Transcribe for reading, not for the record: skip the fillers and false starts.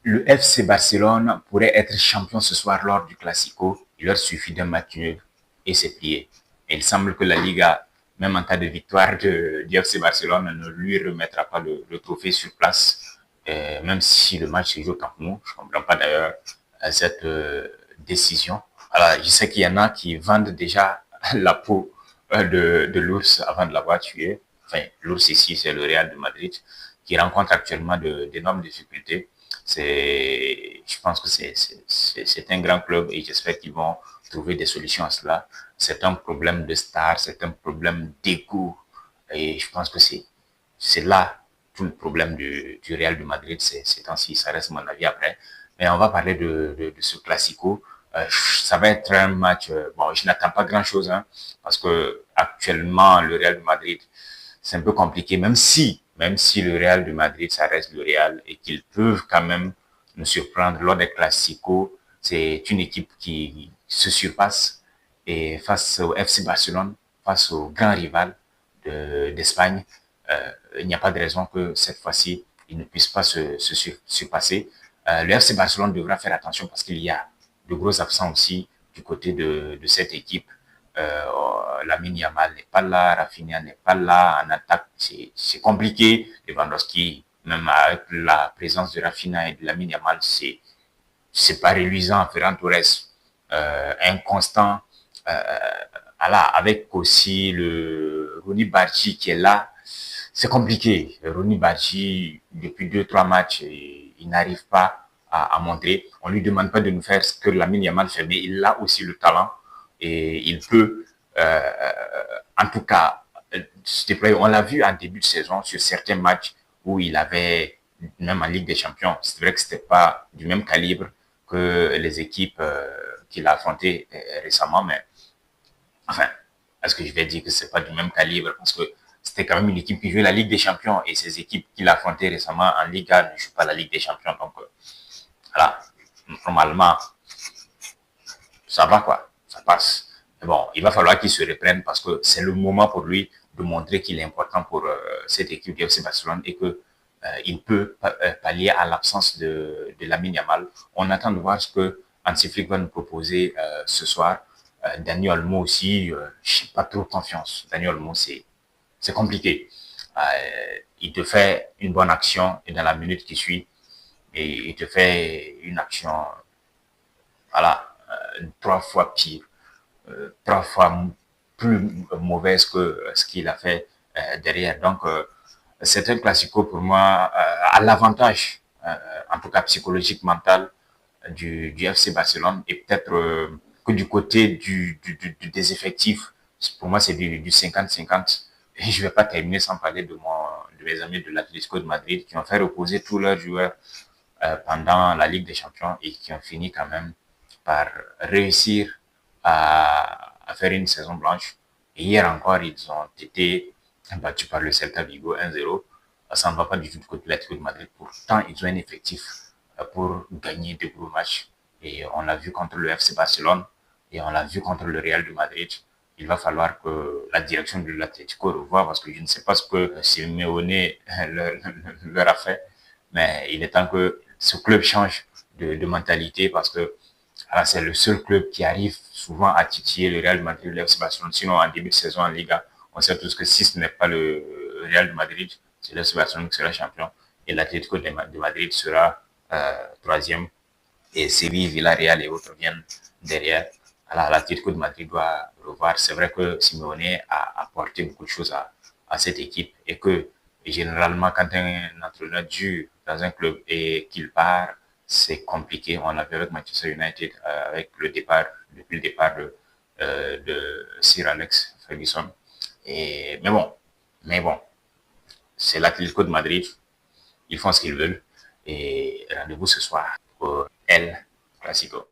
Le FC Barcelone pourrait être champion ce soir lors du Classico. Il leur suffit d'un match nul et c'est plié. Et il semble que la Liga, même en cas de victoire du FC Barcelone, ne lui remettra pas le trophée sur place, même si le match se joue au Camp Nou. Je ne comprends pas d'ailleurs cette décision. Alors, je sais qu'il y en a qui vendent déjà la peau de l'ours avant de l'avoir tué. Enfin, l'ours ici, c'est le Real de Madrid, qui rencontre actuellement d'énormes difficultés. Je pense que c'est un grand club et j'espère qu'ils vont trouver des solutions à cela. C'est un problème de star, c'est un problème d'égo et je pense que c'est là tout le problème du Real de Madrid ces temps-ci. Ça reste mon avis après. Mais on va parler de ce classico. Ça va être un match. Bon, je n'attends pas grand-chose hein, parce que actuellement le Real de Madrid c'est un peu compliqué, même si le Real de Madrid, ça reste le Real et qu'ils peuvent quand même nous surprendre lors des classicos. C'est une équipe qui se surpasse et face au FC Barcelone, face au grand rival d'Espagne, il n'y a pas de raison que cette fois-ci, ils ne puissent pas se surpasser. Le FC Barcelone devra faire attention parce qu'il y a de gros absents aussi du côté de cette équipe. Lamine Yamal n'est pas là, Rafinha n'est pas là, en attaque c'est compliqué. Lewandowski, même avec la présence de Rafinha et de Lamine Yamal, c'est pas reluisant. Ferran Torres, inconstant. Voilà, avec aussi le Ronny Barchi qui est là, c'est compliqué. Ronny Barchi, depuis 2-3 matchs, il n'arrive pas à montrer. On lui demande pas de nous faire ce que Lamine Yamal fait, mais il a aussi le talent et il peut, en tout cas, se déployer. On l'a vu en début de saison sur certains matchs où il avait, même en Ligue des Champions, c'est vrai que c'était pas du même calibre que les équipes qu'il a affrontées récemment, mais enfin, est-ce que je vais dire que c'est pas du même calibre parce que c'était quand même une équipe qui jouait la Ligue des Champions et ces équipes qu'il a affrontées récemment en Liga ne jouent pas la Ligue des Champions. Donc, voilà, normalement, ça va quoi, ça passe. Mais bon, il va falloir qu'il se reprenne parce que c'est le moment pour lui de montrer qu'il est important pour cette équipe du FC Barcelone et que il peut pallier à l'absence de Lamine Yamal. On attend de voir ce que Hansi Flick va nous proposer ce soir. Dani Olmo aussi, je n'ai pas trop confiance. Dani Olmo, c'est compliqué. Il te fait une bonne action et dans la minute qui suit, et il te fait une action, voilà, 3 fois pire, 3 fois plus mauvaise que ce qu'il a fait derrière. Donc, c'est un classico pour moi à l'avantage, en tout cas psychologique, mental, du FC Barcelone et peut-être que du côté des effectifs, pour moi, c'est du 50-50. Et je ne vais pas terminer sans parler de mes amis de l'Atlético de Madrid qui ont fait reposer tous leurs joueurs pendant la Ligue des Champions et qui ont fini quand même par réussir à faire une saison blanche. Et hier encore, ils ont été battus par le Celta Vigo 1-0. Ça ne va pas du tout du côté de l'Atlético de Madrid. Pourtant, ils ont un effectif pour gagner de gros matchs. Et on l'a vu contre le FC Barcelone et on l'a vu contre le Real de Madrid. Il va falloir que la direction de l'Atlético revoie parce que je ne sais pas ce que Simeone leur a fait, mais il est temps que ce club change de mentalité parce que c'est le seul club qui arrive souvent à titiller le Real de Madrid, le FC Barcelone. Sinon, en début de saison en Liga, on sait tous que si ce n'est pas le Real de Madrid, c'est le FC Barcelone qui sera champion et l'Atlético de Madrid sera troisième et Séville, Villarreal et autres viennent derrière. Alors, l'Atlético de Madrid doit revoir. C'est vrai que Simeone a apporté beaucoup de choses à cette équipe et que généralement, quand un entraîneur dure dans un club et qu'il part, c'est compliqué. On l'a vu avec Manchester United, avec le départ, depuis le départ de Sir Alex Ferguson. Mais bon, c'est l'Atlético de Madrid. Ils font ce qu'ils veulent. Et rendez-vous ce soir pour El Clasico.